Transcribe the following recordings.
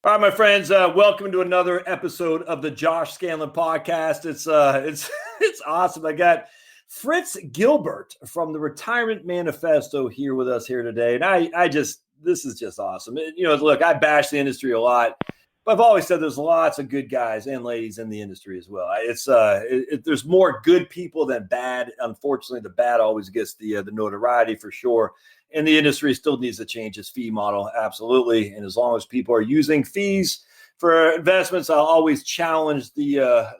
All right, my friends, welcome to another episode of the Josh Scanlon podcast. It's it's awesome. I got Fritz Gilbert from the Retirement Manifesto here with us here today, and I just this is just awesome. Look, I bash the industry a lot, but I've always said there's lots of good guys and ladies in the industry as well. There's more good people than bad. Unfortunately, the bad always gets the notoriety for sure. And the industry still needs to change its fee model, absolutely. And as long as people are using fees for investments, I'll always challenge the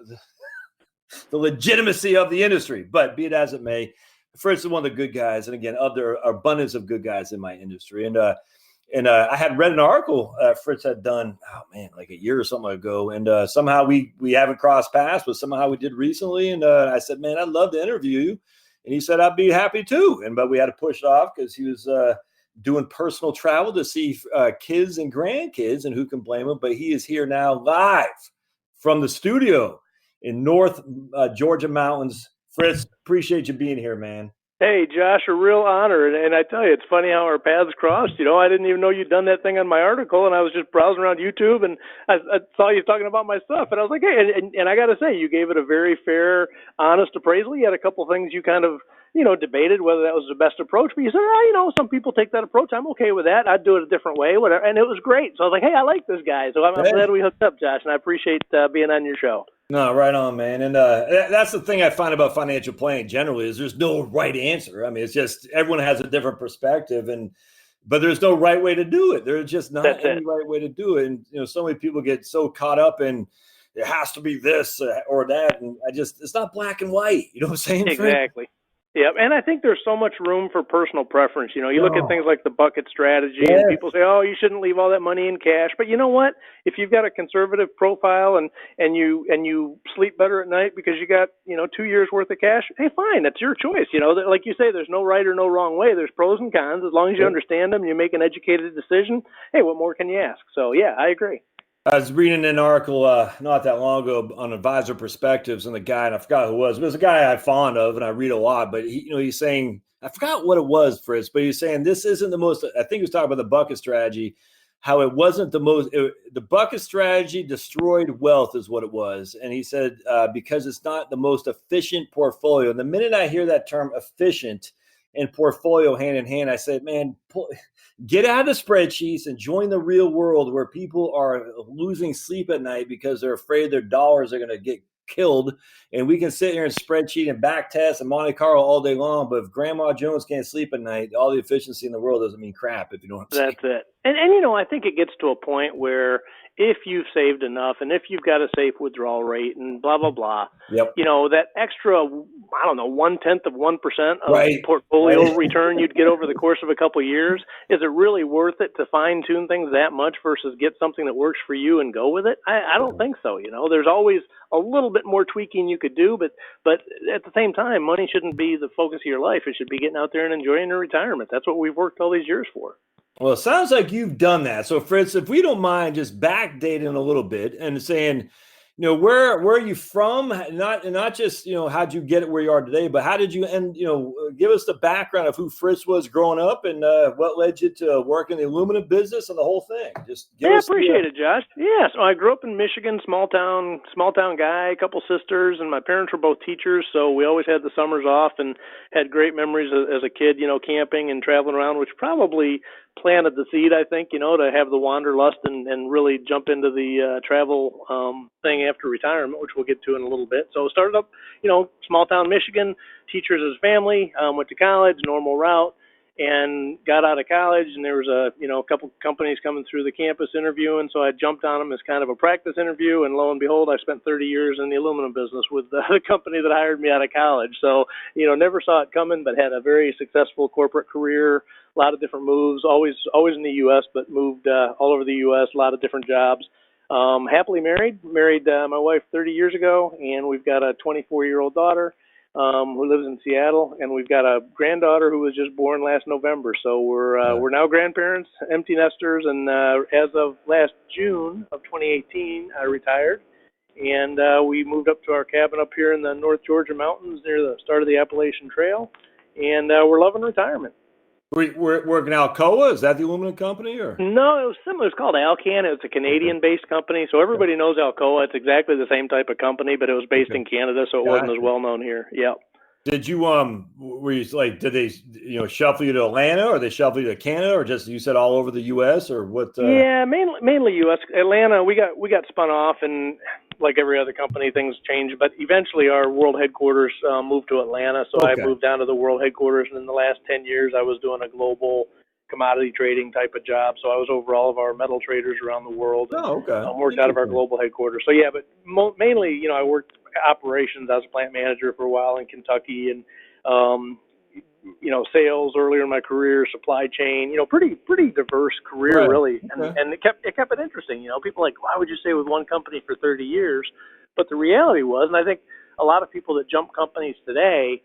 legitimacy of the industry. But be it as it may, Fritz is one of the good guys, and again, there are abundance of good guys in my industry. And I had read an article Fritz had done, like a year or something ago, and somehow we haven't crossed paths, but somehow we did recently. And I said, man, I'd love to interview you. And he said, I'd be happy too. But we had to push it off because he was doing personal travel to see kids and grandkids, and who can blame him? But he is here now live from the studio in North Georgia mountains. Fritz, appreciate you being here, man. Hey, Josh, a real honor. And I tell you, it's funny how our paths crossed. I didn't even know you'd done that thing on my article, and I was just browsing around YouTube, and I saw you talking about my stuff. And I was like, hey, and I got to say, you gave it a very fair, honest appraisal. You had a couple things you kind of, debated whether that was the best approach. But you said, some people take that approach. I'm okay with that. I'd do it a different way, whatever. And it was great. So I was like, hey, I like this guy. So I'm glad we hooked up, Josh, and I appreciate being on your show. No, right on, man. And that's the thing I find about financial planning generally is there's no right answer. I mean, it's just everyone has a different perspective, but there's no right way to do it. There's just not any right way to do it. And, so many people get so caught up in it has to be this or that. And it's not black and white. You know what I'm saying? Exactly. Yeah, and I think there's so much room for personal preference. You look at things like the bucket strategy, and people say, oh, you shouldn't leave all that money in cash. But you know what? If you've got a conservative profile and you sleep better at night because you got 2 years worth of cash, hey, fine, that's your choice. Like you say, there's no right or no wrong way. There's pros and cons. As long as you understand them, you make an educated decision. Hey, what more can you ask? So yeah, I agree. I was reading an article not that long ago on advisor perspectives, and the guy, and I forgot who it was, but it was a guy I'm fond of and I read a lot, but he's saying, I forgot what it was, Fritz, but he's saying this isn't the most, I think he was talking about the bucket strategy, how it wasn't the bucket strategy destroyed wealth is what it was. And he said, because it's not the most efficient portfolio. And the minute I hear that term efficient and portfolio hand in hand, I said, man, get out of the spreadsheets and join the real world where people are losing sleep at night because they're afraid their dollars are going to get killed. And we can sit here and spreadsheet and back test and Monte Carlo all day long. But if Grandma Jones can't sleep at night, all the efficiency in the world doesn't mean crap, if you know what I'm saying. That's it. And I think it gets to a point where if you've saved enough and if you've got a safe withdrawal rate and blah, blah, blah, that extra, 0.1% of portfolio return you'd get over the course of a couple of years, is it really worth it to fine tune things that much versus get something that works for you and go with it? I don't think so. There's always a little bit more tweaking you could do, but at the same time, money shouldn't be the focus of your life. It should be getting out there and enjoying your retirement. That's what we've worked all these years for. Well, it sounds like you've done that. So, Fritz, if we don't mind just backdating a little bit and saying, where are you from? Not just, how'd you get it where you are today, but how did you end, give us the background of who Fritz was growing up and what led you to work in the aluminum business and the whole thing. I appreciate it, Josh. Yeah, so I grew up in Michigan, small town guy, a couple sisters, and my parents were both teachers, so we always had the summers off and had great memories as a kid, camping and traveling around, which probably planted the seed, I think, to have the wanderlust and really jump into the travel thing after retirement, which we'll get to in a little bit. So started up, small town Michigan, teachers as family, went to college, normal route, and got out of college, and there was a couple companies coming through the campus interviewing, so I jumped on them as kind of a practice interview, and lo and behold, I spent 30 years in the aluminum business with the company that hired me out of college. So, never saw it coming, but had a very successful corporate career, a lot of different moves, always in the U.S., but moved all over the U.S., a lot of different jobs. Happily married my wife 30 years ago, and we've got a 24-year-old daughter who lives in Seattle, and we've got a granddaughter who was just born last November. So we're now grandparents, empty nesters, and as of last June of 2018, I retired, and we moved up to our cabin up here in the North Georgia mountains near the start of the Appalachian Trail, and we're loving retirement. We're working Alcoa. Is that the aluminum company or? No, it was similar. It's called Alcan. It's a Canadian-based company, so everybody knows Alcoa. It's exactly the same type of company, but it was based in Canada, so it wasn't as well known here. Yeah. Did you were you like did they shuffle you to Atlanta or they shuffle you to Canada or just you said all over the U.S. or what? Yeah, mainly U.S. Atlanta. We got spun off, and like every other company, things changed. But eventually, our world headquarters moved to Atlanta, so I moved down to the world headquarters. And in the last 10 years, I was doing a global commodity trading type of job. So I was over all of our metal traders around the world. And, worked out of our global headquarters. So yeah, but mainly, I worked operations. I was a plant manager for a while in Kentucky, and sales earlier in my career, supply chain, pretty diverse career really. And it kept it interesting. People like, why would you stay with one company for 30 years? But the reality was, and I think a lot of people that jump companies today,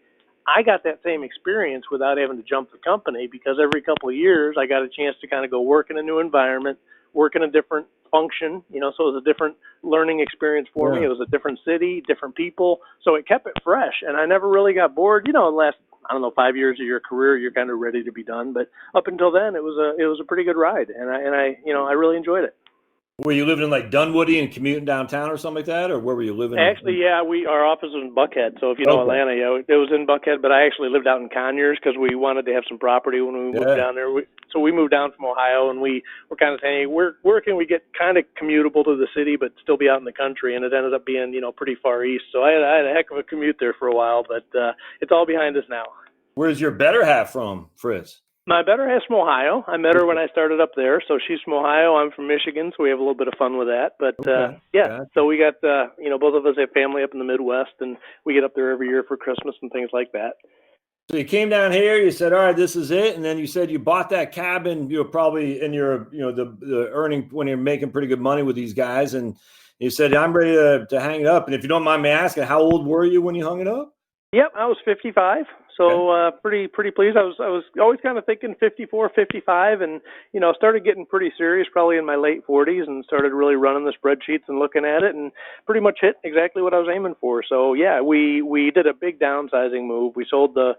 I got that same experience without having to jump the company because every couple of years I got a chance to kind of go work in a new environment, work in a different function, so it was a different learning experience for me. It was a different city, different people. So it kept it fresh and I never really got bored. The last, 5 years of your career, you're kind of ready to be done. But up until then, it was a pretty good ride. And I really enjoyed it. Were you living in like Dunwoody and commuting downtown or something like that, or where were you living? Actually, yeah, our office was in Buckhead. So if you know Atlanta, it was in Buckhead. But I actually lived out in Conyers because we wanted to have some property when we moved down there. So we moved down from Ohio, and we were kind of saying, where can we get kind of commutable to the city, but still be out in the country? And it ended up being pretty far east. So I had a heck of a commute there for a while, but it's all behind us now. Where's your better half from, Fritz? My better half's from Ohio. I met her when I started up there. So she's from Ohio. I'm from Michigan, so we have a little bit of fun with that. But, so we got, both of us have family up in the Midwest, and we get up there every year for Christmas and things like that. So you came down here, you said, all right, this is it. And then you said you bought that cabin, probably in your, the earning when you're making pretty good money with these guys. And you said, I'm ready to hang it up. And if you don't mind me asking, how old were you when you hung it up? Yep, I was 55. So pretty pleased. I was always kind of thinking 54, 55, and started getting pretty serious probably in my late 40s, and started really running the spreadsheets and looking at it, and pretty much hit exactly what I was aiming for. So yeah, we did a big downsizing move. We sold the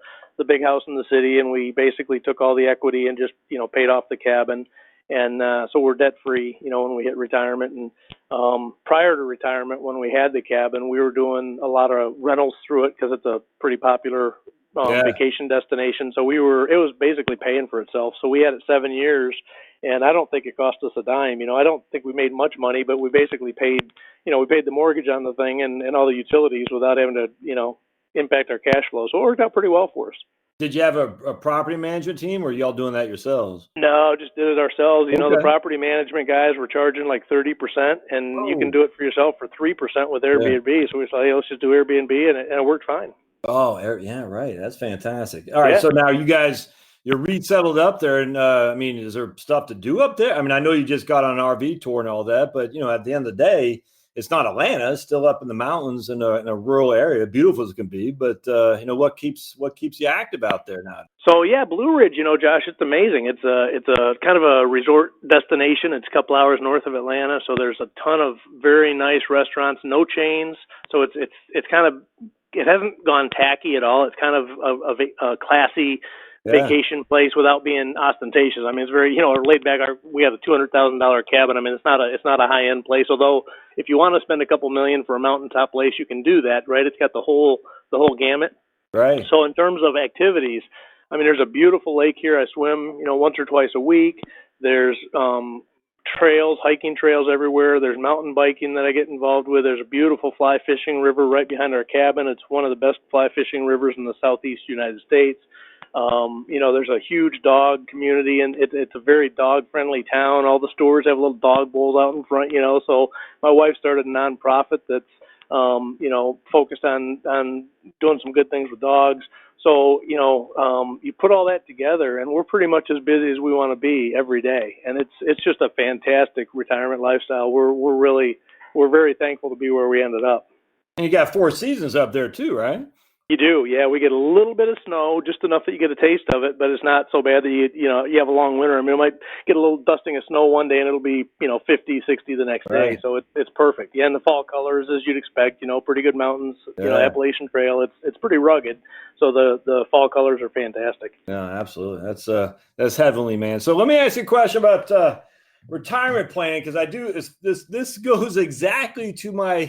big house in the city, and we basically took all the equity and just paid off the cabin. And so we're debt free, when we hit retirement. And prior to retirement, when we had the cabin, we were doing a lot of rentals through it because it's a pretty popular vacation destination. So it was basically paying for itself. So we had it 7 years, and I don't think it cost us a dime. I don't think we made much money, but we basically paid, we paid the mortgage on the thing and all the utilities without having to, impact our cash flow. So it worked out pretty well for us. Did you have a property management team, or are y'all doing that yourselves? No, just did it ourselves. The property management guys were charging like 30%, and you can do it for yourself for 3% with Airbnb. Yeah. So we said, hey, let's just do Airbnb, and it worked fine. Oh, yeah, right. That's fantastic. All right, so now you're resettled up there, and is there stuff to do up there? I know you just got on an RV tour and all that, but at the end of the day, it's not Atlanta. It's still up in the mountains in a rural area, beautiful as it can be. But what keeps you active out there now? So yeah, Blue Ridge, Josh, it's amazing. It's a kind of a resort destination. It's a couple hours north of Atlanta, so there's a ton of very nice restaurants, no chains. So it's kind of, it hasn't gone tacky at all. It's kind of a classy vacation place without being ostentatious. It's very, laid back. We have a $200,000 cabin. It's not a high end place. Although if you want to spend a couple million for a mountaintop place, you can do that, right? It's got the whole gamut. Right. So in terms of activities, there's a beautiful lake here. I swim, once or twice a week. There's trails, hiking trails everywhere. There's mountain biking that I get involved with. There's a beautiful fly fishing river right behind our cabin. It's one of the best fly fishing rivers in the southeast United States. There's a huge dog community, and it's a very dog-friendly town. All the stores have little dog bowls out in front, So my wife started a nonprofit that's, focused on doing some good things with dogs. So, you put all that together, and we're pretty much as busy as we want to be every day. And it's just a fantastic retirement lifestyle. We're very thankful to be where we ended up. And you got 4 seasons up there too, right? You do, yeah. We get a little bit of snow, just enough that you get a taste of it, but it's not so bad that you have a long winter. I mean, it might get a little dusting of snow one day, and it'll be 50, 60 the next day. Right. So it's perfect. Yeah, and the fall colors, as you'd expect. Pretty good mountains. Yeah. Appalachian Trail. It's pretty rugged, so the fall colors are fantastic. Yeah, absolutely. That's heavenly, man. So let me ask you a question about retirement planning, because I do this goes exactly to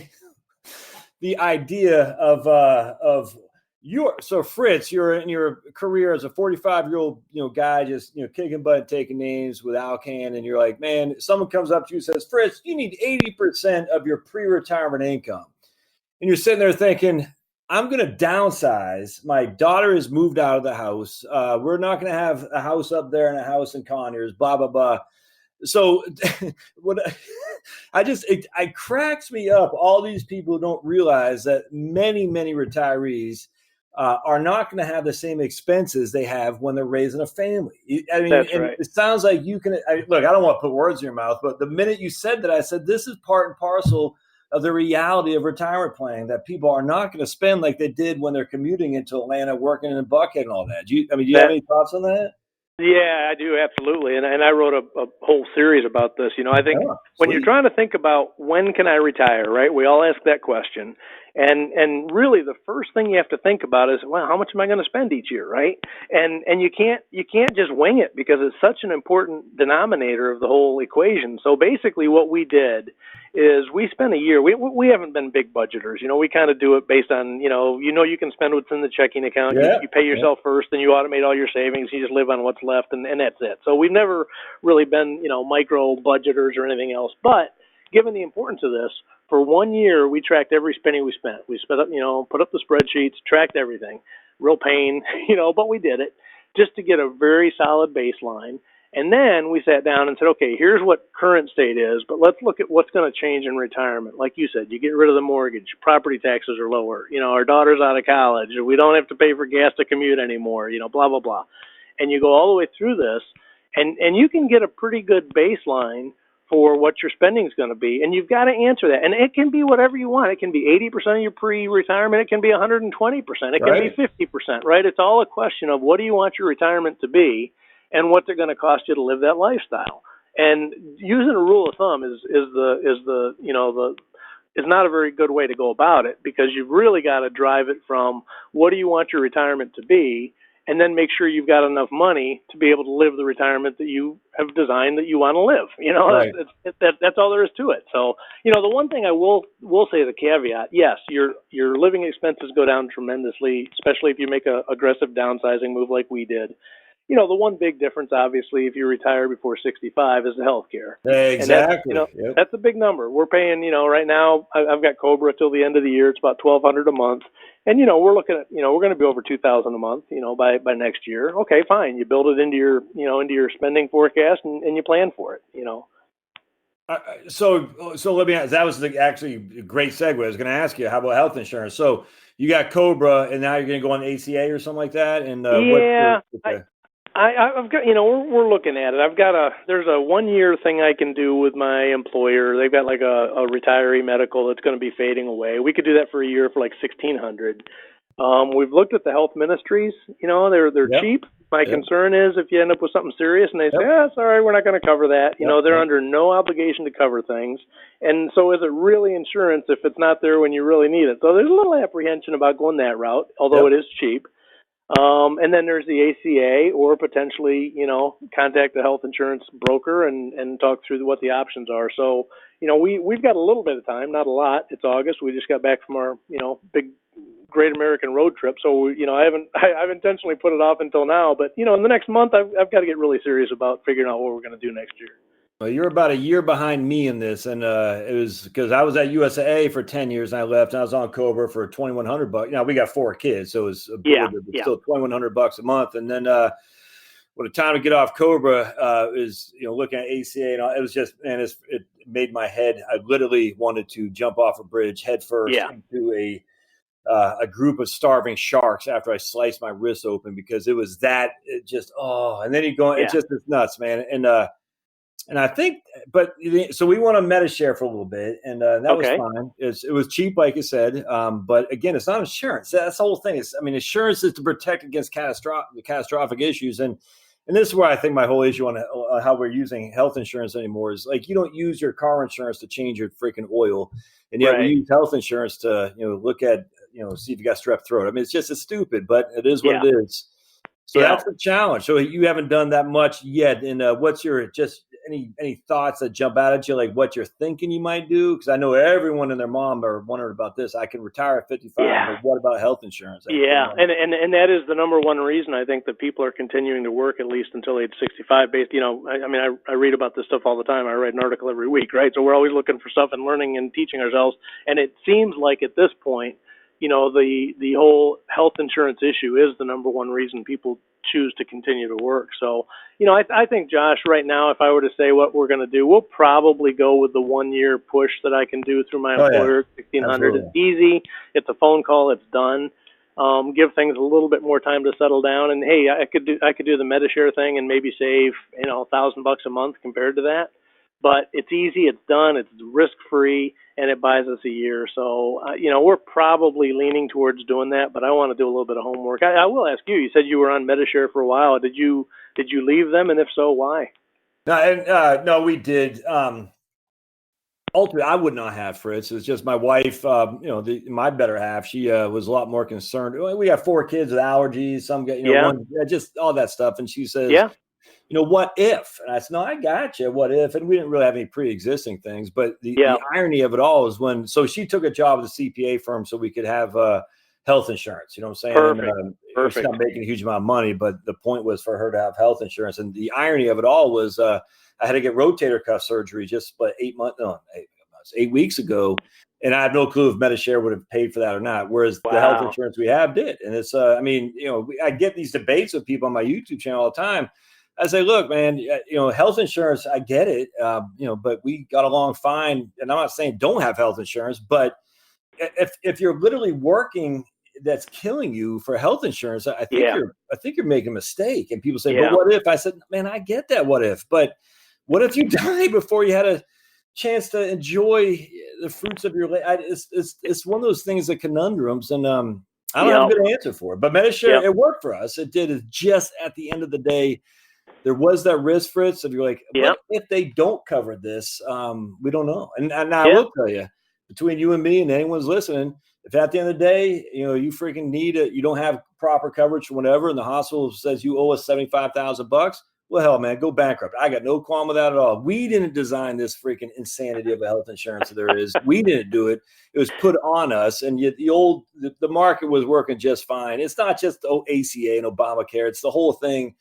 the idea of so Fritz, you're in your career as a 45-year-old guy, just kicking butt, taking names with Alcan, and you're like, man, someone comes up to you and says, Fritz, you need 80% of your pre-retirement income, and you're sitting there thinking, I'm going to downsize. My daughter has moved out of the house. We're not going to have a house up there and a house in Conyers, blah blah blah. So what I cracks me up. All these people don't realize that many retirees are not going to have the same expenses they have when they're raising a family. I mean, That's and right. it sounds like you can look. I don't want to put words in your mouth, but the minute you said that, I said this is part and parcel of the reality of retirement planning, that people are not going to spend like they did when they're commuting into Atlanta, working in Buckhead and all that. Do you have any thoughts on that? Yeah, I do, absolutely. And I wrote a whole series about this. I think Oh, when you're sweet. trying to think about when can I retire, right? We all ask that question. And really the first thing you have to think about is, well, how much am I going to spend each year, right? And you can't just wing it, because it's such an important denominator of the whole equation. So basically what we did is we spent a year. We haven't been big budgeters. We kind of do it based on, you can spend what's in the checking account. Yeah. You pay yourself first, then you automate all your savings. You just live on what's left, and that's it. So we've never really been, micro budgeters or anything else. But given the importance of this, for 1 year, we tracked every penny we spent. We spent up, put up the spreadsheets, tracked everything. Real pain, but we did it just to get a very solid baseline. And then we sat down and said, okay, here's what current state is, but let's look at what's going to change in retirement. Like you said, you get rid of the mortgage, property taxes are lower, our daughter's out of college, we don't have to pay for gas to commute anymore, blah, blah, blah. And you go all the way through this, and you can get a pretty good baseline for what your spending is going to be. And you've got to answer that. And it can be whatever you want. It can be 80% of your pre-retirement. It can be 120%. It can be 50%, right? It's all a question of what do you want your retirement to be and what they're going to cost you to live that lifestyle. And using a rule of thumb is not a very good way to go about it, because you've really got to drive it from what do you want your retirement to be, and then make sure you've got enough money to be able to live the retirement that you have designed that you want to live. Right. That's all there is to it. So, the one thing I will say as a caveat, yes, your living expenses go down tremendously, especially if you make a aggressive downsizing move like we did. The one big difference, obviously, if you retire before 65 is the health care. Exactly. And that's a big number. We're paying, right now, I've got Cobra till the end of the year. It's about $1,200 a month. And, we're looking at, we're going to be over $2,000 a month, by next year. Okay, fine. You build it into your spending forecast and you plan for it, So let me ask, that was actually a great segue. I was going to ask you, how about health insurance? So you got Cobra, and now you're going to go on ACA or something like that? And I've got, we're looking at it. There's a 1 year thing I can do with my employer. They've got like a retiree medical that's going to be fading away. We could do that for a year for like $1,600. We've looked at the health ministries. They're cheap. My concern is if you end up with something serious and they say, sorry, we're not going to cover that. They're under no obligation to cover things. And so is it really insurance if it's not there when you really need it? So there's a little apprehension about going that route, although it is cheap. And then there's the ACA, or potentially, contact the health insurance broker and talk through what the options are. So, we've got a little bit of time, not a lot. It's August. We just got back from our, big Great American road trip. So, I've intentionally put it off until now, but, in the next month, I've got to get really serious about figuring out what we're going to do next year. Well, you're about a year behind me in this, and it was because I was at USAA for 10 years, and I left, and I was on Cobra for $2,100. We got 4 kids, so it was still $2,100 a month. And then when the time to get off Cobra is looking at ACA, and all, it was just, man, it made my head. I literally wanted to jump off a bridge head first into a group of starving sharks after I sliced my wrist open, because it was that. It just and then you go, it just is nuts, man, and. And I think, so we went on MetaShare for a little bit, and that was fine. It was cheap, like you said. But again, it's not insurance. That's the whole thing. Insurance is to protect against catastrophic issues. And this is where I think my whole issue on how we're using health insurance anymore is like, you don't use your car insurance to change your freaking oil. And yet we use health insurance to, look at, see if you got strep throat. I mean, it's stupid, but it is what it is. So that's the challenge. So you haven't done that much yet. And what's your any thoughts that jump out at you, like what you're thinking you might do? Because I know everyone and their mom are wondering about this. I can retire at 55, but what about health insurance? Yeah, and that is the number one reason I think that people are continuing to work at least until age 65. Based, I read about this stuff all the time. I write an article every week, right? So we're always looking for stuff and learning and teaching ourselves. And it seems like at this point, the whole health insurance issue is the number one reason people choose to continue to work. So, I think, Josh, right now, if I were to say what we're going to do, we'll probably go with the 1 year push that I can do through my employer, 1,600. It's easy. It's a phone call. It's done. Give things a little bit more time to settle down. And hey, I could do the MetaShare thing and maybe save, $1,000 a month compared to that. But it's easy, it's done, it's risk-free, and it buys us a year. So, we're probably leaning towards doing that, but I want to do a little bit of homework. I will ask you, you said you were on MetaShare for a while. Did you leave them, and if so, why? No, we did. Ultimately, I would not have Fritz. It's just my wife, my better half, she was a lot more concerned. We have 4 kids with allergies, some get, just all that stuff. And she says, what if? And I said, no, I got you. What if? And we didn't really have any pre-existing things. But the irony of it all is so she took a job with a CPA firm so we could have health insurance. You know what I'm saying? Perfect. She's not making a huge amount of money, but the point was for her to have health insurance. And the irony of it all was I had to get rotator cuff surgery just 8 weeks ago. And I have no clue if MetaShare would have paid for that or not. Whereas the health insurance we have did. And it's, I get these debates with people on my YouTube channel all the time. I say, look, man, health insurance, I get it, but we got along fine. And I'm not saying don't have health insurance, but if you're literally working, that's killing you for health insurance, I think you're making a mistake. And people say, but what if? I said, man, I get that. What if? But what if you die before you had a chance to enjoy the fruits of your life? It's one of those things, that conundrums, and I don't have a good answer for it. But MetaShare, it worked for us. It did. It's just at the end of the day, there was that risk, Fritz, if you're like, what if they don't cover this? We don't know. And I will tell you, between you and me and anyone's listening, if at the end of the day, you freaking need it, you don't have proper coverage or whatever, and the hospital says you owe us $75,000, well, hell, man, go bankrupt. I got no qualm with that at all. We didn't design this freaking insanity of a health insurance that there is. We didn't do it. It was put on us, and yet the market was working just fine. It's not just ACA and Obamacare. It's the whole thing.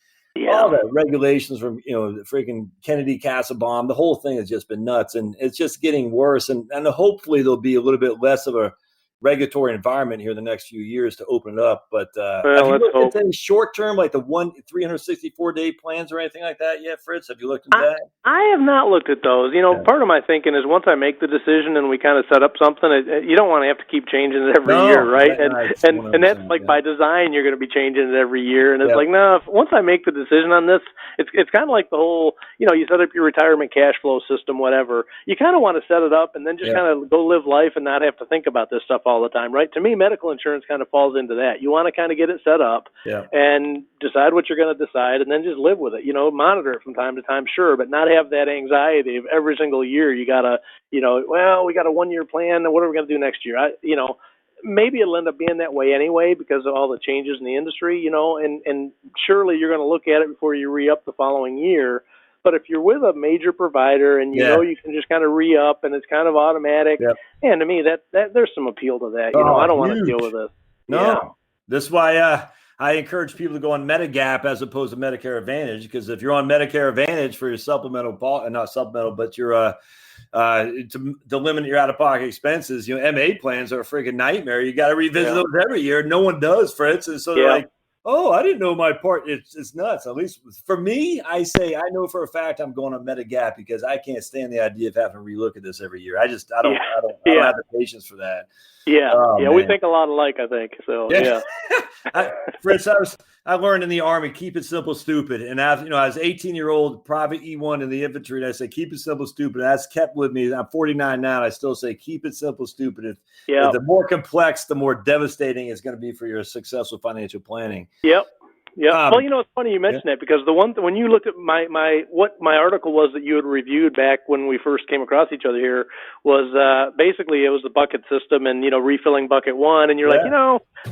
All the regulations from, the freaking Kennedy Castle-Bomb, the whole thing has just been nuts, and it's just getting worse. And hopefully there'll be a little bit less of a regulatory environment here in the next few years to open it up. But have you looked at any short term, like the 364-day plans or anything like that yet, Fritz? Have you looked at that? I have not looked at those. Part of my thinking is once I make the decision and we kind of set up something, you don't want to have to keep changing it every year, right? And that's like by design, you're going to be changing it every year. And it's like, no, once I make the decision on this, it's kind of like the whole, you set up your retirement cash flow system, whatever. You kind of want to set it up and then just kind of go live life and not have to think about this stuff all the time, right? To me, medical insurance kind of falls into that. You want to kind of get it set up and decide what you're going to decide and then just live with it. Monitor it from time to time, sure, but not have that anxiety of every single year you got to, we got a 1 year plan and what are we going to do next year? Maybe it'll end up being that way anyway because of all the changes in the industry, and surely you're going to look at it before you re-up the following year. But if you're with a major provider and you know you can just kind of re-up and it's kind of automatic, and to me that there's some appeal to that. I don't want to deal with this. No, this is why I encourage people to go on Medigap as opposed to Medicare Advantage, because if you're on Medicare Advantage for your not supplemental, but your to limit your out-of-pocket expenses, MA plans are a freaking nightmare. You got to revisit those every year. No one does, Fritz. And so they're like, oh, I didn't know my part. It's nuts. At least for me, I know for a fact I'm going on Medigap because I can't stand the idea of having to relook at this every year. I don't have the patience for that. We think a lot alike, I think. So, Fritz, I I learned in the Army, keep it simple, stupid. And as you know, I was 18-year-old private E1 in the infantry, and I say, keep it simple, stupid. And that's kept with me. I'm 49 now, and I still say, keep it simple, stupid. If the more complex, the more devastating it's going to be for your successful financial planning. Yep. Yeah. Well, it's funny you mentioned that, because when you look at what my article was that you had reviewed back when we first came across each other here was basically it was the bucket system and, refilling bucket one. And you're like,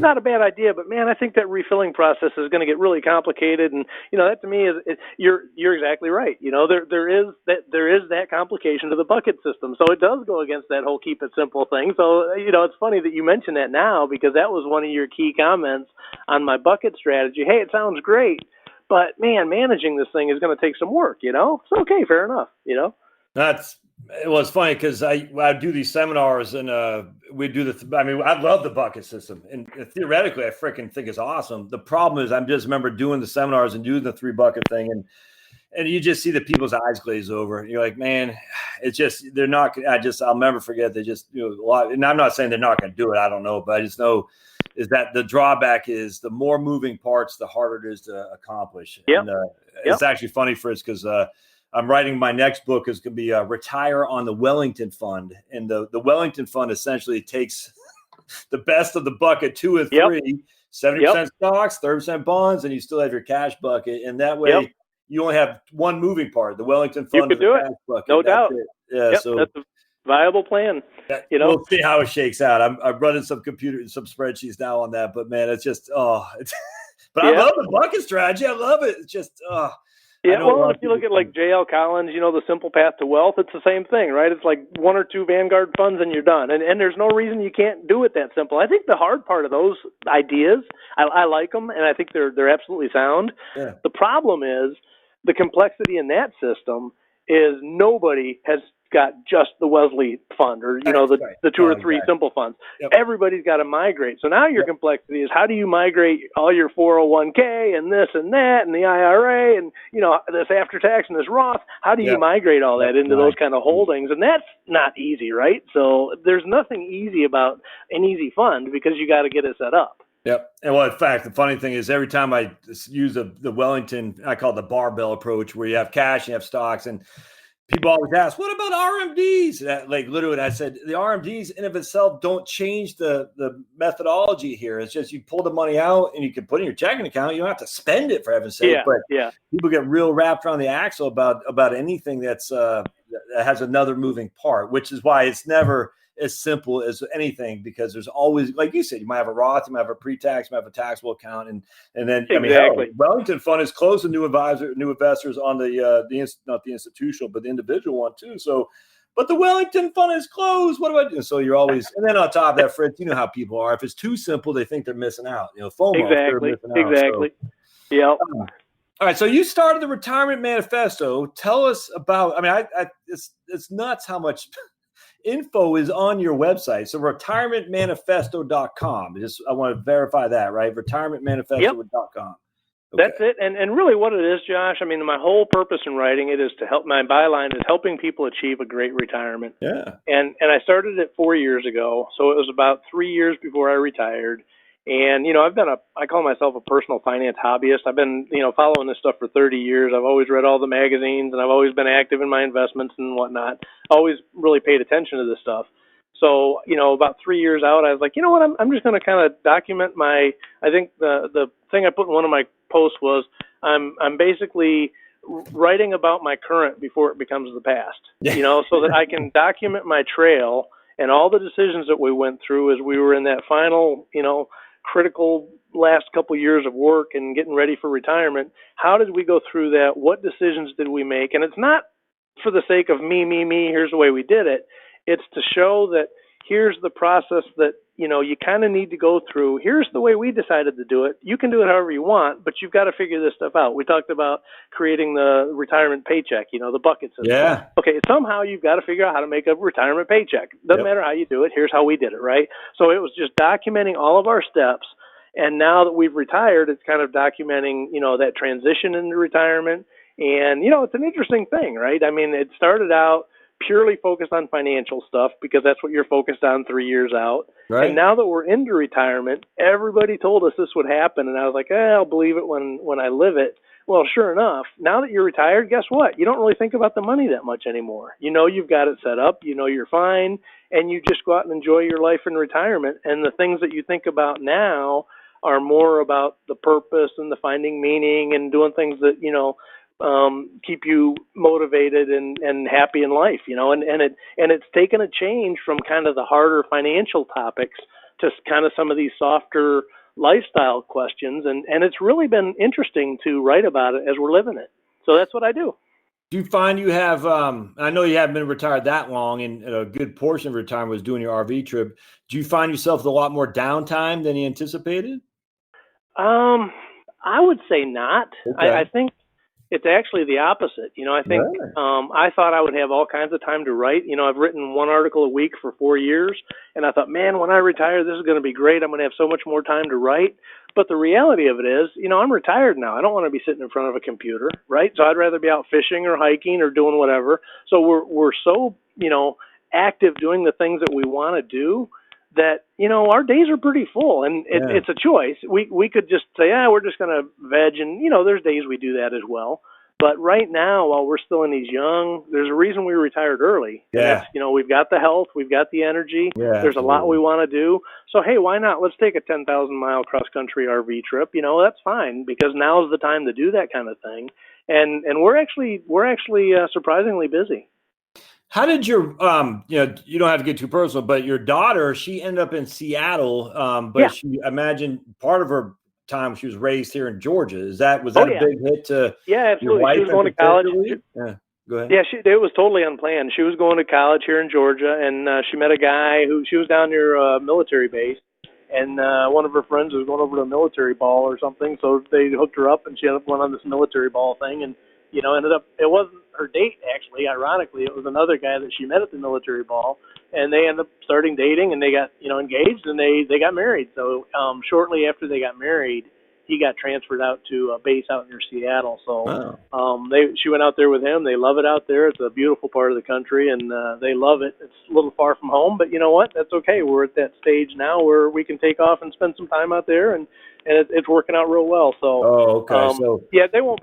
not a bad idea, but man, I think that refilling process is going to get really complicated. And, that to me you're exactly right. There is that complication to the bucket system. So it does go against that whole keep it simple thing. So, it's funny that you mentioned that now, because that was one of your key comments on my bucket strategy. Hey, it sounds great, but man, managing this thing is going to take some work, So, okay, fair enough, It was funny because I do these seminars and we do I love the bucket system, and theoretically I freaking think it's awesome. The problem is I just remember doing the seminars and doing the 3 bucket thing, and you just see the people's eyes glaze over. You're like, man, it's just, they're not, I'll never forget. They just, a lot, and I'm not saying they're not going to do it. I don't know, but I just know is that the drawback is the more moving parts, the harder it is to accomplish. Yep. And it's actually funny, Fritz, because I'm writing my next book is going to be Retire on the Wellington Fund. And the Wellington Fund essentially takes the best of the bucket 2 and 3, 70% stocks, 30% bonds, and you still have your cash bucket. And that way you only have one moving part, the Wellington Fund. You could do it. Bucket. No doubt. Yeah, so that's a viable plan. We'll see how it shakes out. I'm running some spreadsheets now on that, but man, it's just, but I love the bucket strategy. I love it. It's just, Yeah, well, if you look at like J.L. Collins, the Simple Path to Wealth, it's the same thing, right? It's like 1 or 2 Vanguard funds and you're done. And there's no reason you can't do it that simple. I think the hard part of those ideas, I like them, and I think they're absolutely sound. Yeah. The problem is the complexity in that system is nobody has got just the Wesley fund or, the 2 or 3 simple funds. Yep. Everybody's got to migrate. So now your complexity is, how do you migrate all your 401k and this and that and the IRA and, this after tax and this Roth? How do you migrate all that into those kind of holdings? And that's not easy, right? So there's nothing easy about an easy fund, because you got to get it set up. Yep. And well, in fact, the funny thing is every time I use the Wellington, I call it the barbell approach, where you have cash and you have stocks, and people always ask, what about RMDs? Like literally, I said, the RMDs in of itself don't change the methodology here. It's just you pull the money out and you can put it in your checking account. You don't have to spend it, for heaven's sake. But people get real wrapped around the axle about anything that has another moving part, which is why it's never as simple as anything, because there's always, like you said, you might have a Roth, you might have a pre-tax, you might have a taxable account, and then exactly. Wellington Fund is closed to new investors on the not the institutional, but the individual one too. So, but the Wellington Fund is closed. What do I do? So you're always, and then on top of that, Fritz, you know how people are. If it's too simple, they think they're missing out. FOMO. Exactly. Exactly. So, yeah. All right. So you started the Retirement Manifesto. Tell us about. It's nuts how much info is on your website. So retirementmanifesto.com. I want to verify that, right? Retirementmanifesto.com. Okay. That's it. And really what it is, Josh, my whole purpose in writing it is to help. My byline is helping people achieve a great retirement. Yeah. And I started it 4 years ago. So it was about 3 years before I retired. And, I call myself a personal finance hobbyist. I've been, following this stuff for 30 years. I've always read all the magazines, and I've always been active in my investments and whatnot. Always really paid attention to this stuff. So, about 3 years out, I was like, you know what, I'm just going to kind of document I think the thing I put in one of my posts was, I'm basically writing about my current before it becomes the past, so that I can document my trail and all the decisions that we went through as we were in that final, critical last couple years of work and getting ready for retirement. How did we go through that? What decisions did we make? And it's not for the sake of me, here's the way we did it. It's to show that here's the process that, you kind of need to go through. Here's the way we decided to do it. You can do it however you want, but you've got to figure this stuff out. We talked about creating the retirement paycheck, the bucket system. Yeah. Okay, somehow you've got to figure out how to make a retirement paycheck. Doesn't matter how you do it. Here's how we did it, right? So it was just documenting all of our steps. And now that we've retired, it's kind of documenting, that transition into retirement. And, it's an interesting thing, right? It started out purely focused on financial stuff because that's what you're focused on 3 years out. Right. And now that we're into retirement, everybody told us this would happen, and I was like, I'll believe it when I live it. Well, sure enough, now that you're retired, guess what? You don't really think about the money that much anymore. You know you've got it set up. You know you're fine, and you just go out and enjoy your life in retirement. And the things that you think about now are more about the purpose and the finding meaning and doing things that, keep you motivated and happy in life, and it's taken a change from kind of the harder financial topics to kind of some of these softer lifestyle questions, and it's really been interesting to write about it as we're living it. So that's what I do. Do you find you have, I know you haven't been retired that long, and a good portion of your time was doing your RV trip. Do you find yourself with a lot more downtime than you anticipated? I would say not. Okay. I think it's actually the opposite. I think I thought I would have all kinds of time to write. I've written one article a week for 4 years, and I thought, man, when I retire, this is going to be great. I'm going to have so much more time to write. But the reality of it is, I'm retired now. I don't want to be sitting in front of a computer, right? So I'd rather be out fishing or hiking or doing whatever. So we're so, active doing the things that we want to do that, our days are pretty full, and it's a choice. We could just say, we're just going to veg, and, there's days we do that as well. But right now, while we're still in these young, there's a reason we retired early. And that's, we've got the health, we've got the energy. Yeah, there's a lot we want to do. So, hey, why not? Let's take a 10,000-mile cross-country RV trip. That's fine, because now's the time to do that kind of thing. And we're actually surprisingly busy. How did your, you don't have to get too personal, but your daughter, she ended up in Seattle, but she, I imagine part of her time she was raised here in Georgia. Was that a big hit to absolutely. Your wife? She was going to college. Go ahead. Yeah, it was totally unplanned. She was going to college here in Georgia, and she met a guy who, she was down near a military base, and one of her friends was going over to a military ball or something, so they hooked her up, and she ended up going on this military ball thing, and it wasn't her date, actually. Ironically, it was another guy that she met at the military ball, and they ended up starting dating, and they got, engaged, and they got married. So shortly after they got married, he got transferred out to a base out near Seattle. So she went out there with him. They love it out there. It's a beautiful part of the country, and they love it. It's a little far from home, but you know what? That's okay. We're at that stage now where we can take off and spend some time out there, and it's working out real well. So, they won't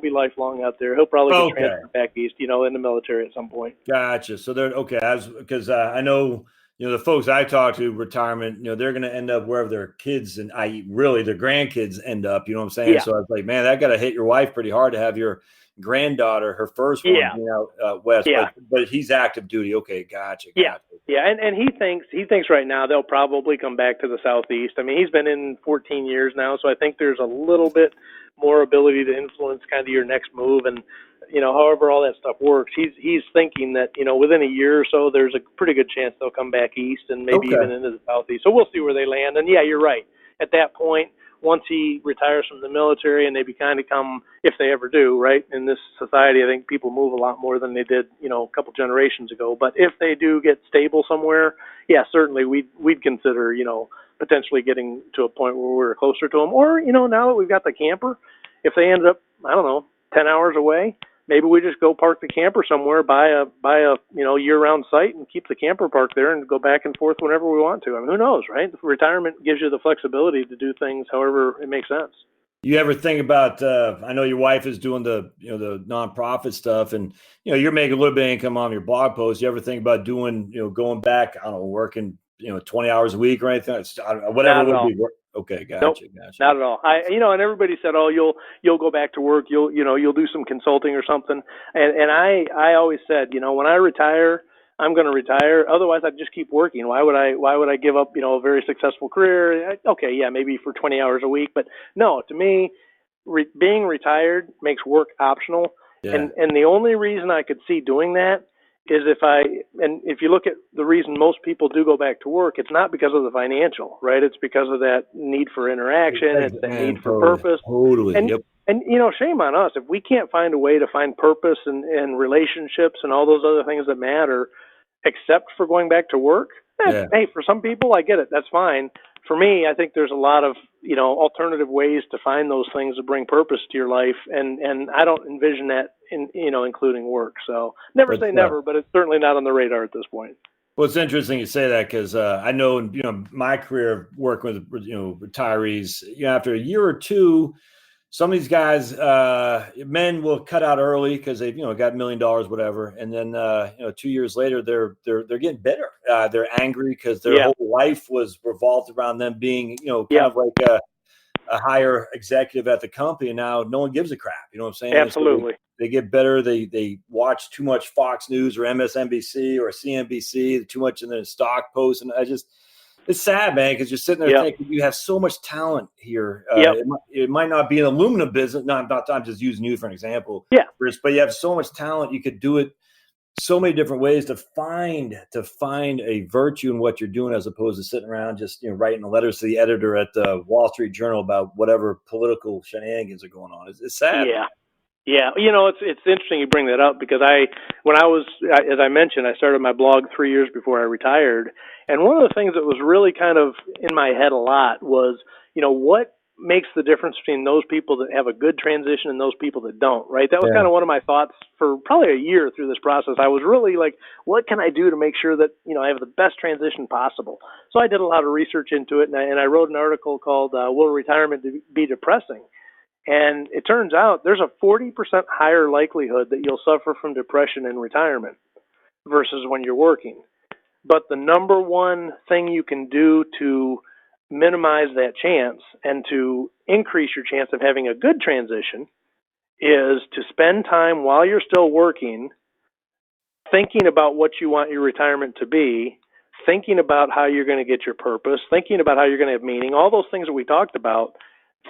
be lifelong out there. He'll probably get transferred back east, in the military at some point. Gotcha. So they're okay. Because I know, the folks I talk to, retirement, they're going to end up wherever their kids and really their grandkids end up. You know what I'm saying? Yeah. So I was like, man, that got to hit your wife pretty hard to have your granddaughter, her first one, out west. Yeah. But he's active duty. Okay, gotcha. Yeah, and he thinks right now they'll probably come back to the southeast. I mean, he's been in 14 years now, so I think there's a little bit more ability to influence kind of your next move, and however all that stuff works, he's thinking that within a year or so, there's a pretty good chance they'll come back east and maybe even into the southeast. So we'll see where they land. And yeah, you're right. At that point, once he retires from the military and they kind of come, if they ever do, right, in this society, I think people move a lot more than they did, a couple generations ago. But if they do get stable somewhere, yeah, certainly we'd consider, potentially getting to a point where we're closer to them. Or, now that we've got the camper, if they ended up, 10 hours away, maybe we just go park the camper somewhere, buy a year-round site and keep the camper parked there and go back and forth whenever we want to. I mean, who knows, right? Retirement gives you the flexibility to do things however it makes sense. You ever think about, I know your wife is doing the nonprofit stuff, and, you're making a little bit of income on your blog posts. You ever think about doing, going back, working, 20 hours a week or anything? Whatever it would be. Okay, gotcha. Nope, gotcha. Not at all. And everybody said, "Oh, you'll go back to work. You'll do some consulting or something." And I always said, when I retire, I'm going to retire. Otherwise, I'd just keep working. Why would I give up, a very successful career? Okay, yeah, maybe for 20 hours a week, but no. To me, being retired makes work optional. Yeah. And the only reason I could see doing that is if you look at the reason most people do go back to work, it's not because of the financial, right? It's because of that need for interaction, it's that need for purpose. Totally. And, yep. And, shame on us. If we can't find a way to find purpose and relationships and all those other things that matter, except for going back to work, hey, for some people, I get it. That's fine. For me, I think there's a lot of, alternative ways to find those things to bring purpose to your life. And I don't envision that including work. So never say never, but it's certainly not on the radar at this point. Well, it's interesting you say that because I know, my career of working with, retirees, after a year or two, some of these guys, men will cut out early because they've, got $1 million, whatever. And then, 2 years later, they're getting bitter. They're angry because their whole life was revolved around them being, kind of like a higher executive at the company. And now no one gives a crap. You know what I'm saying? Absolutely. So they get better. They watch too much Fox News or MSNBC or CNBC, too much in the stock posts. And it's sad, man, because you're sitting there thinking you have so much talent here. It might not be an aluminum business. No, I'm just using you for an example. Yeah. But you have so much talent. You could do it so many different ways to find a virtue in what you're doing, as opposed to sitting around just writing letters to the editor at the Wall Street Journal about whatever political shenanigans are going on. It's sad. Yeah. Yeah, it's interesting you bring that up because as I mentioned, I started my blog 3 years before I retired, and one of the things that was really kind of in my head a lot was, what makes the difference between those people that have a good transition and those people that don't, right? That was kind of one of my thoughts for probably a year through this process. I was really like, what can I do to make sure that, I have the best transition possible? So I did a lot of research into it, and I wrote an article called Will Retirement Be Depressing? And it turns out there's a 40% higher likelihood that you'll suffer from depression in retirement versus when you're working. But the number one thing you can do to minimize that chance and to increase your chance of having a good transition is to spend time while you're still working thinking about what you want your retirement to be, thinking about how you're going to get your purpose, thinking about how you're going to have meaning, all those things that we talked about.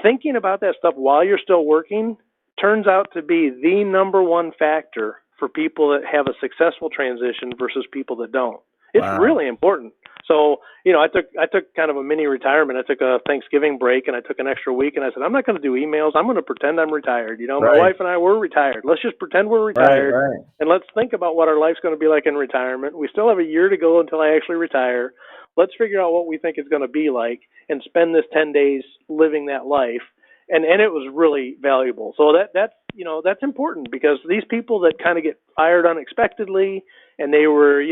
Thinking about that stuff while you're still working turns out to be the number one factor for people that have a successful transition versus people that don't. It's really important. So, I took kind of a mini retirement. I took a Thanksgiving break and I took an extra week and I said, I'm not going to do emails. I'm going to pretend I'm retired. My wife and I were retired. Let's just pretend we're retired and let's think about what our life's going to be like in retirement. We still have a year to go until I actually retire. Let's figure out what we think it's going to be like and spend this 10 days living that life. And it was really valuable. So that's important because these people that kind of get fired unexpectedly and they were,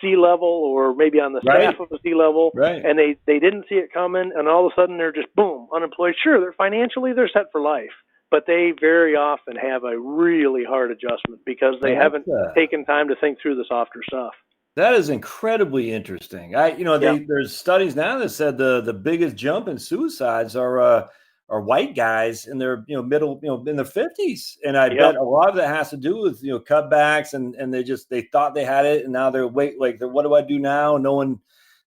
C-level or maybe on the staff of a C-level and they didn't see it coming and all of a sudden they're just boom, unemployed. Sure, they're set for life, but they very often have a really hard adjustment because they haven't taken time to think through the softer stuff. That is incredibly interesting. There's studies now that said the biggest jump in suicides are white guys in their middle in their 50s, and I bet a lot of that has to do with cutbacks and they thought they had it and now they're what do I do now? No one.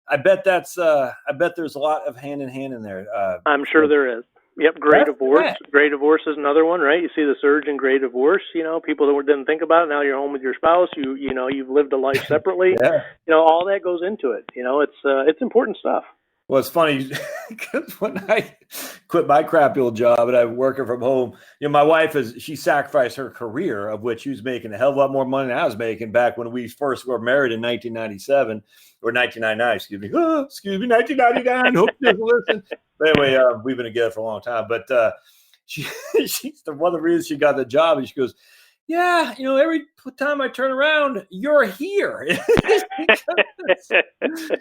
I bet there's a lot of hand in hand in there. I'm sure there is. Yep, gray divorce. Gray divorce is another one, right? You see the surge in gray divorce. People that didn't think about it. Now you're home with your spouse. You've lived a life separately. All that goes into it. It's important stuff. Well, it's funny because when I quit my crappy old job and I'm working from home, my wife she sacrificed her career, of which she was making a hell of a lot more money than I was making back when we first were married in 1997 or 1999. Excuse me, 1999. Hope you doesn't listen. But anyway, we've been together for a long time. But she's one of the reasons she got the job, and she goes, yeah, every time I turn around, you're here.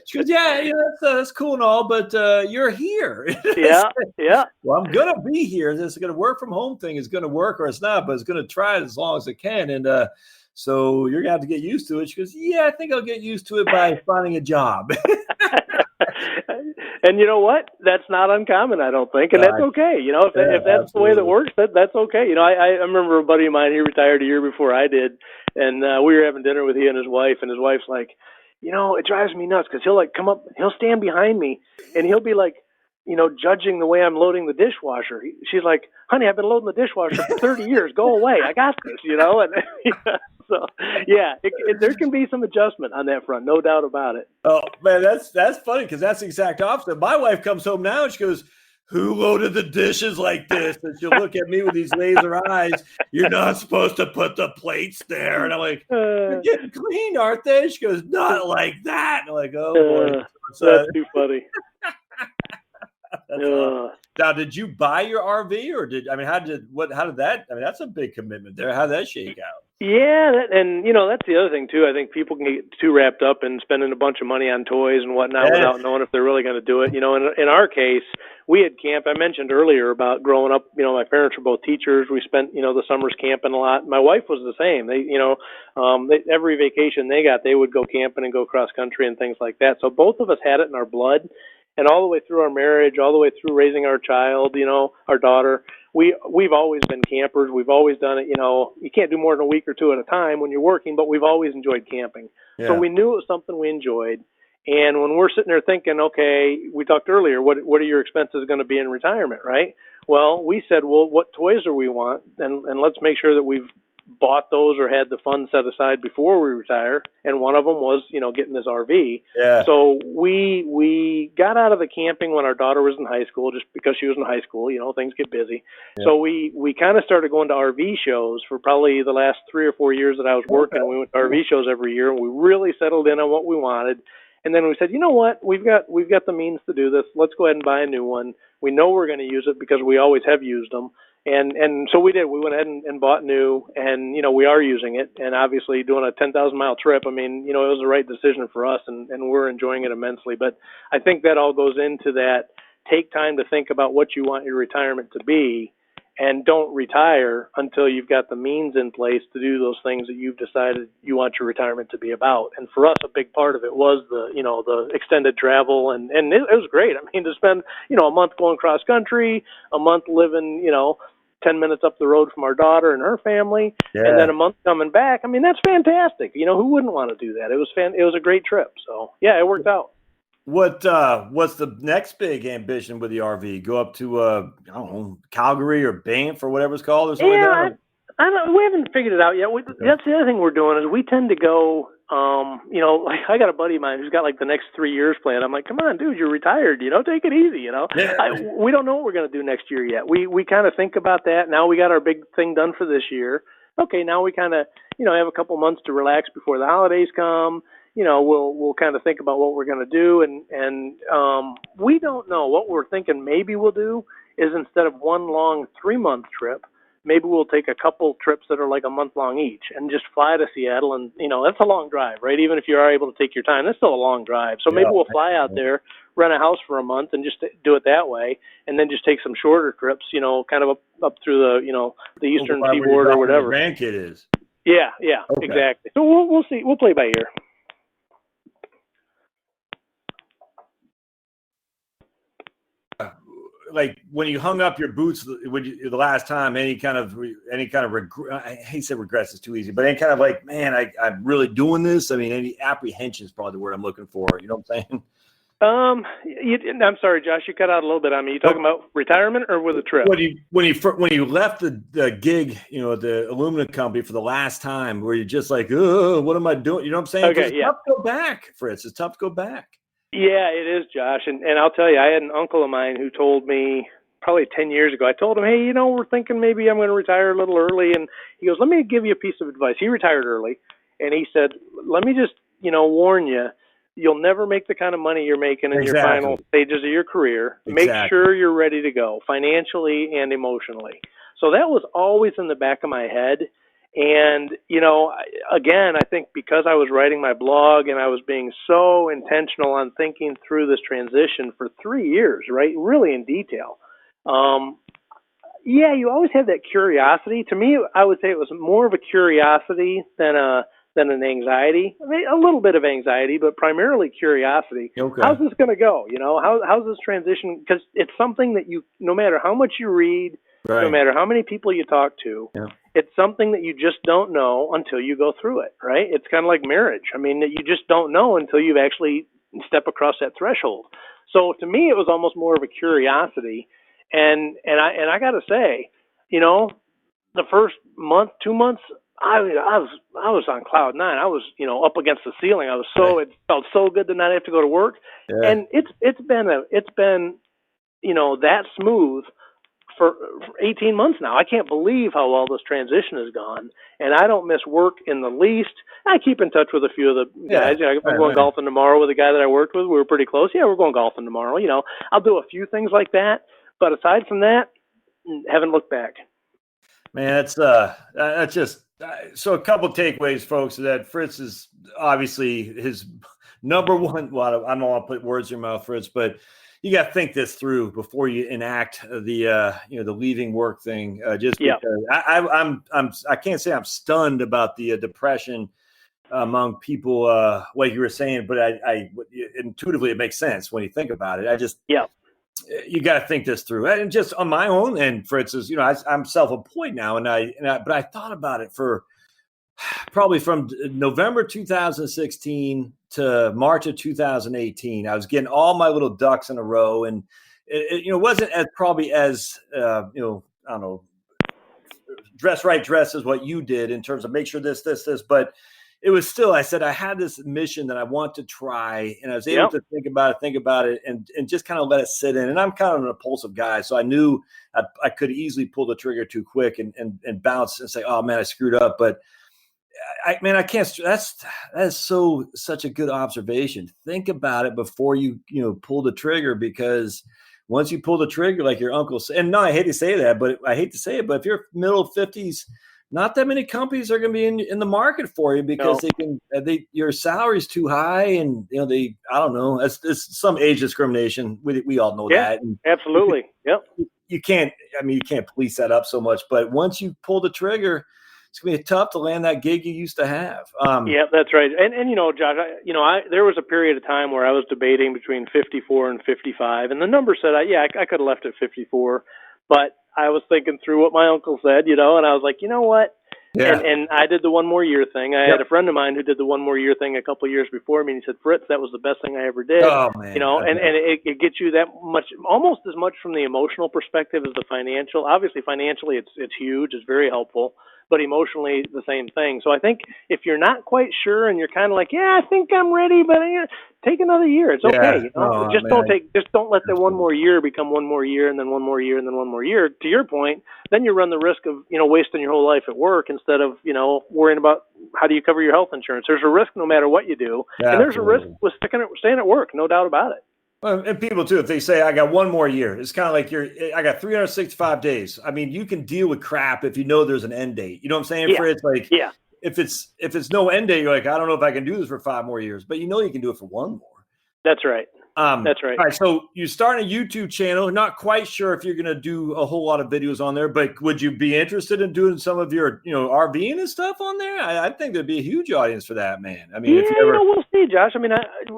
She goes, yeah, that's cool and all, but you're here. Yeah. Well, I'm going to be here. This is going to work from home thing is going to work or it's not, but it's going to try it as long as it can. And so you're going to have to get used to it. She goes, yeah, I think I'll get used to it by finding a job. And you know what? That's not uncommon, I don't think. And that's okay. If that's the way that works, that's okay. I remember a buddy of mine, he retired a year before I did. And we were having dinner with he and his wife. And his wife's like, it drives me nuts because he'll come up, he'll stand behind me and he'll be like, judging the way I'm loading the dishwasher. She's like, honey, I've been loading the dishwasher for 30 years. Go away. I got this, And so, there can be some adjustment on that front. No doubt about it. Oh, man, that's funny because that's the exact opposite. My wife comes home now and she goes, who loaded the dishes like this? And she'll look at me with these laser eyes. You're not supposed to put the plates there. And I'm like, they're getting clean, aren't they? She goes, not like that. And I'm like, oh, boy. That's too funny. That's now, did you buy your RV or how did that, that's a big commitment there. How did that shake out? Yeah, and that's the other thing too. I think people can get too wrapped up in spending a bunch of money on toys and whatnot without knowing if they're really going to do it. In our case, we had camp. I mentioned earlier about growing up. My parents were both teachers. We spent the summers camping a lot. My wife was the same. Every vacation they got, they would go camping and go cross country and things like that. So both of us had it in our blood, and all the way through our marriage, all the way through raising our child, our daughter. We've always been campers. We've always done it. You can't do more than a week or two at a time when you're working, but we've always enjoyed camping. Yeah. So we knew it was something we enjoyed. And when we're sitting there thinking, okay, we talked earlier, what are your expenses going to be in retirement, right? Well, we said, well, what toys do we want? And let's make sure that we've bought those or had the funds set aside before we retire. And one of them was, getting this RV. Yeah. So we got out of the camping when our daughter was in high school, just because she was in high school, things get busy. Yeah. So we kind of started going to RV shows for probably the last 3 or 4 years that I was working. Okay. We went to RV shows every year, and we really settled in on what we wanted. And then we said, you know what, we've got the means to do this. Let's go ahead and buy a new one. We know we're going to use it because we always have used them. And so we did. We went ahead and bought new, and we are using it. And obviously, doing a 10,000-mile trip, it was the right decision for us, and we're enjoying it immensely. But I think that all goes into that. Take time to think about what you want your retirement to be, and don't retire until you've got the means in place to do those things that you've decided you want your retirement to be about. And for us, a big part of it was the extended travel, and it was great. To spend a month going cross country, a month living 10 minutes up the road from our daughter and her family, and then a month coming back. That's fantastic. Who wouldn't want to do that? It was a great trip. So yeah, it worked out. What's the next big ambition with the RV? Go up to I don't know, Calgary or Banff or whatever it's called, or something like that? I don't. We haven't figured it out yet. That's the other thing we're doing is we tend to go. I got a buddy of mine who's got like the next 3 years planned. I'm like, come on, dude, you're retired. Take it easy. Yeah. We don't know what we're going to do next year yet. We kind of think about that. Now we got our big thing done for this year. Okay, now we kind of have a couple months to relax before the holidays come. We'll kind of think about what we're going to do, and we don't know. What we're thinking maybe we'll do is instead of one long 3-month trip, maybe we'll take a couple trips that are like a month long each and just fly to Seattle. And, that's a long drive, right? Even if you are able to take your time, that's still a long drive. So maybe we'll fly out there, rent a house for a month and just do it that way. And then just take some shorter trips, kind of up through the eastern seaboard or whatever. Where your grandkid is. Yeah, okay. Exactly. So we'll see. We'll play by ear. Like when you hung up your boots the last time, any kind of regret, I hate to say regrets, it's too easy, but any kind of like, man, I'm really doing this. Any apprehension is probably the word I'm looking for. You know what I'm saying? I'm sorry, Josh, you cut out a little bit on me. You talking about retirement or with a trip? When you left the gig, the aluminum company for the last time, where you're just like, oh, what am I doing? You know what I'm saying? Okay, it's tough to go back, Fritz. It's tough to go back. Yeah, it is, Josh. And I'll tell you, I had an uncle of mine who told me probably 10 years ago, I told him, hey, we're thinking maybe I'm going to retire a little early. And he goes, let me give you a piece of advice. He retired early. And he said, let me just, warn you, you'll never make the kind of money you're making in your final stages of your carear. Make sure you're ready to go financially and emotionally. So that was always in the back of my head. And, again, I think because I was writing my blog and I was being so intentional on thinking through this transition for 3 years, right, really in detail, you always have that curiosity. To me, I would say it was more of a curiosity than an anxiety. A little bit of anxiety, but primarily curiosity. Okay. How's this going to go? How's this transition? Because it's something that no matter how much you read, no matter how many people you talk to, it's something that you just don't know until you go through it, right? It's kind of like marriage. You just don't know until you've actually step across that threshold. So to me, it was almost more of a curiosity. And I got to say, the first month, 2 months, I was on cloud nine. I was, up against the ceiling. It felt so good to not have to go to work. Yeah. And it's been that smooth for 18 months now. I can't believe how well this transition has gone, and I don't miss work in the least. I keep in touch with a few of the guys. I'm going golfing tomorrow with a guy that I worked with. We were pretty close. Yeah, we're going golfing tomorrow. I'll do a few things like that, but aside from that, haven't looked back. Man, that's just so a couple of takeaways, folks, that Fritz is obviously his number one. Well, I don't want to put words in your mouth, Fritz, but you got to think this through before you enact the leaving work thing. Just because I can't say I'm stunned about the depression among people, like you were saying, but I intuitively it makes sense when you think about it. You got to think this through, and just on my own. And Fritz is, I'm self-employed now, but I thought about it for probably from November 2016 to March of 2018. I was getting all my little ducks in a row, and it wasn't as probably as I don't know, dress is what you did in terms of make sure this, but it was still, I said, I had this mission that I want to try, and I was able to think about it and just kind of let it sit in. And I'm kind of an impulsive guy, so I knew I could easily pull the trigger too quick and bounce and say, oh man, I screwed up. But I can't, that is such a good observation. Think about it before you pull the trigger, because once you pull the trigger, like your uncle said, and no, I hate to say that, but if you're middle 50s, not that many companies are going to be in the market for you, because your salary's too high, and I don't know. It's some age discrimination. We all know that. And absolutely. You can't police that up so much, but once you pull the trigger, it's going to be tough to land that gig you used to have. That's right. And Josh, there was a period of time where I was debating between 54 and 55, and the number said, I could have left at 54, but I was thinking through what my uncle said, and I was like, you know what? Yeah. And I did the one more year thing. I had a friend of mine who did the one more year thing a couple of years before me, and he said, Fritz, that was the best thing I ever did. Oh, man. And it gets you that much, almost as much from the emotional perspective as the financial. Obviously, financially, it's huge. It's very helpful. But emotionally, the same thing. So I think if you're not quite sure and you're kind of like, I think I'm ready, but take another year. It's okay. Don't let the one more year become one more year and then one more year and then one more year. To your point, then you run the risk of wasting your whole life at work instead of worrying about how do you cover your health insurance. There's a risk no matter what you do, and there's a risk with staying at work, no doubt about it. And people too, if they say I got one more year, it's kind of like I got 365 days. I mean, you can deal with crap if you know there's an end date. You know what I'm saying, Fritz? If it's no end date, you're like, I don't know if I can do this for 5 more years, but you can do it for 1 more. That's right. That's right. All right. So you start a YouTube channel. Not quite sure if you're going to do a whole lot of videos on there, but would you be interested in doing some of your, RVing and stuff on there? I think there'd be a huge audience for that, man. I mean, we'll see, Josh. I mean,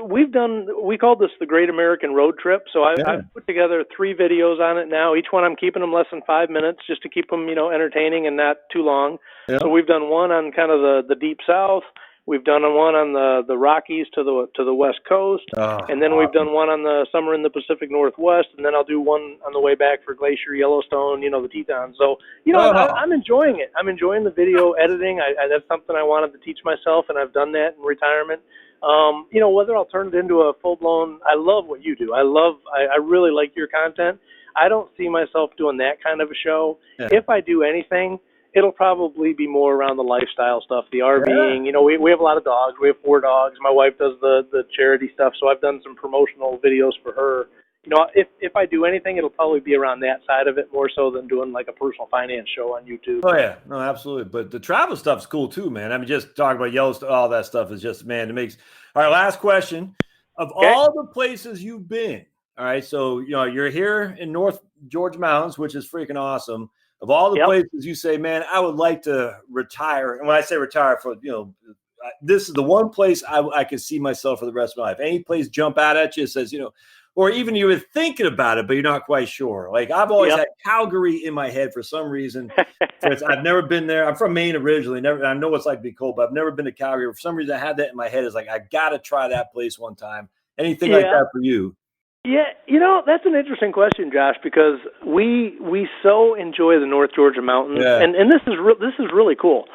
we called this the Great American Road Trip. So I've put together 3 videos on it now. Each one I'm keeping them less than 5 minutes just to keep them, entertaining and not too long. Yeah. So we've done one on kind of the Deep South. We've done one on the Rockies to the West Coast, and then we've done one on the summer in the Pacific Northwest, and then I'll do one on the way back for Glacier, Yellowstone, the Tetons. So, I'm enjoying it. I'm enjoying the video editing. That's something I wanted to teach myself, and I've done that in retirement. Whether I'll turn it into a full-blown, I love what you do. I really like your content. I don't see myself doing that kind of a show. Yeah. If I do anything, it'll probably be more around the lifestyle stuff, the RVing. Yeah. We have a lot of dogs. We have 4 dogs. My wife does the charity stuff, so I've done some promotional videos for her. If I do anything, it'll probably be around that side of it more so than doing like a personal finance show on YouTube. Oh, yeah. No, absolutely. But the travel stuff's cool too, man. I mean, just talking about Yellowstone, all that stuff is just, man, it makes – all right, last question. Of all the places you've been, all right, so, you're here in North Georgia Mountains, which is freaking awesome. Of all the places you say, man, I would like to retire. And when I say retire for, this is the one place I could see myself for the rest of my life. Any place jump out at you says, or even you were thinking about it, but you're not quite sure. Like I've always had Calgary in my head for some reason. I've never been there. I'm from Maine originally. I know what it's like to be cold, but I've never been to Calgary. For some reason, I had that in my head. It's like, I got to try that place one time. Anything like that for you? Yeah, that's an interesting question, Josh, because we so enjoy the North Georgia mountains, and this is really cool.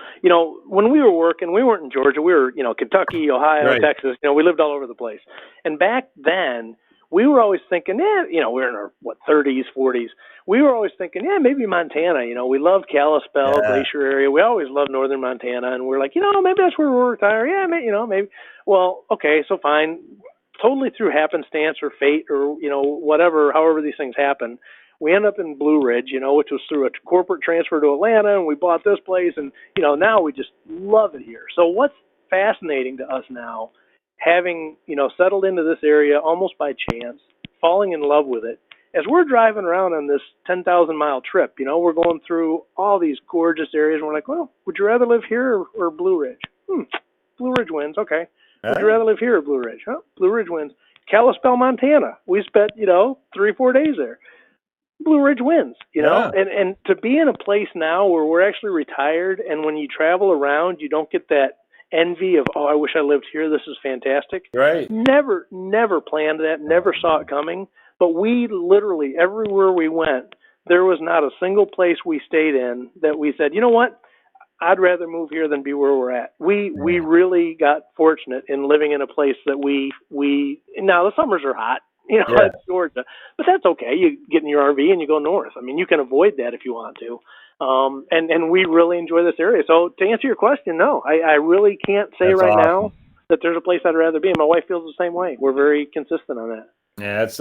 When we were working, we weren't in Georgia. We were, Kentucky, Ohio, Texas. We lived all over the place. And back then, we were always thinking, we're in our 30s, 40s. We were always thinking, maybe Montana. We loved Kalispell, Glacier area. We always loved northern Montana, and we're like, maybe that's where we'll retire. Yeah, maybe. Well, okay, so fine. Totally through happenstance or fate or whatever, however these things happen. We end up in Blue Ridge, which was through a corporate transfer to Atlanta, and we bought this place, and now we just love it here. So what's fascinating to us now, having settled into this area almost by chance, falling in love with it, as we're driving around on this 10,000-mile trip, we're going through all these gorgeous areas, and we're like, well, would you rather live here or Blue Ridge? Blue Ridge wins, okay. Would you rather live here or Blue Ridge? Blue Ridge wins. Kalispell, Montana. We spent, 3-4 days there. Blue Ridge wins, and to be in a place now where we're actually retired, and when you travel around, you don't get that envy of, I wish I lived here. This is fantastic. Right. Never planned that. Never saw it coming. But we literally, everywhere we went, there was not a single place we stayed in that we said, you know what? I'd rather move here than be where we're at. We really got fortunate in living in a place that we now the summers are hot. It's Georgia, but that's okay. You get in your RV and you go north. I mean, you can avoid that if you want to. And we really enjoy this area. So to answer your question, no, I really can't say that's right awesome. Now that there's a place I'd rather be. And my wife feels the same way. We're very consistent on that. Yeah, it's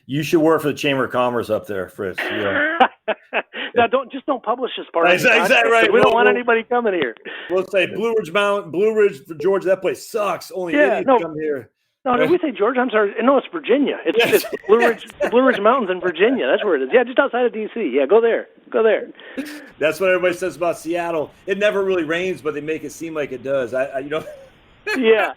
you should work for the Chamber of Commerce up there, Fritz. Yeah. Now don't publish this part. That's exactly right. We don't want anybody coming here. We'll say Blue Ridge Mountain, Blue Ridge for Georgia. That place sucks. Only idiots come here. No, did we say Georgia? I'm sorry. No, it's Virginia. It's Blue Ridge Mountains in Virginia. That's where it is. Yeah, just outside of D.C. Yeah, go there. That's what everybody says about Seattle. It never really rains, but they make it seem like it does. Yeah.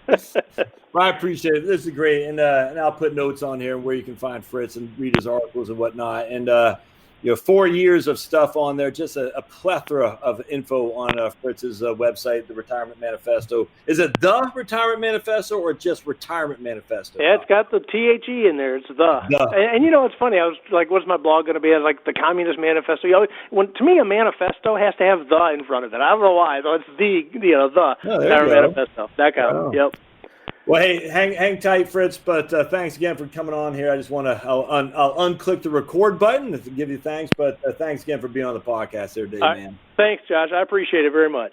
Well, I appreciate it. This is great, and I'll put notes on here where you can find Fritz and read his articles and whatnot. And 4 years of stuff on there, just a plethora of info on Fritz's website, the Retirement Manifesto. Is it the Retirement Manifesto or just Retirement Manifesto? Yeah, it's got the THE in there. It's the. And it's funny. I was like, what's my blog going to be? I was like, the Communist Manifesto. To me, a manifesto has to have the in front of it. I don't know why. Though it's the Retirement Manifesto. That kind of. Yep. Well, hey, hang tight, Fritz. But thanks again for coming on here. I just want to I'll unclick the record button to give you thanks. But thanks again for being on the podcast there, Dave, man. Thanks, Josh. I appreciate it very much.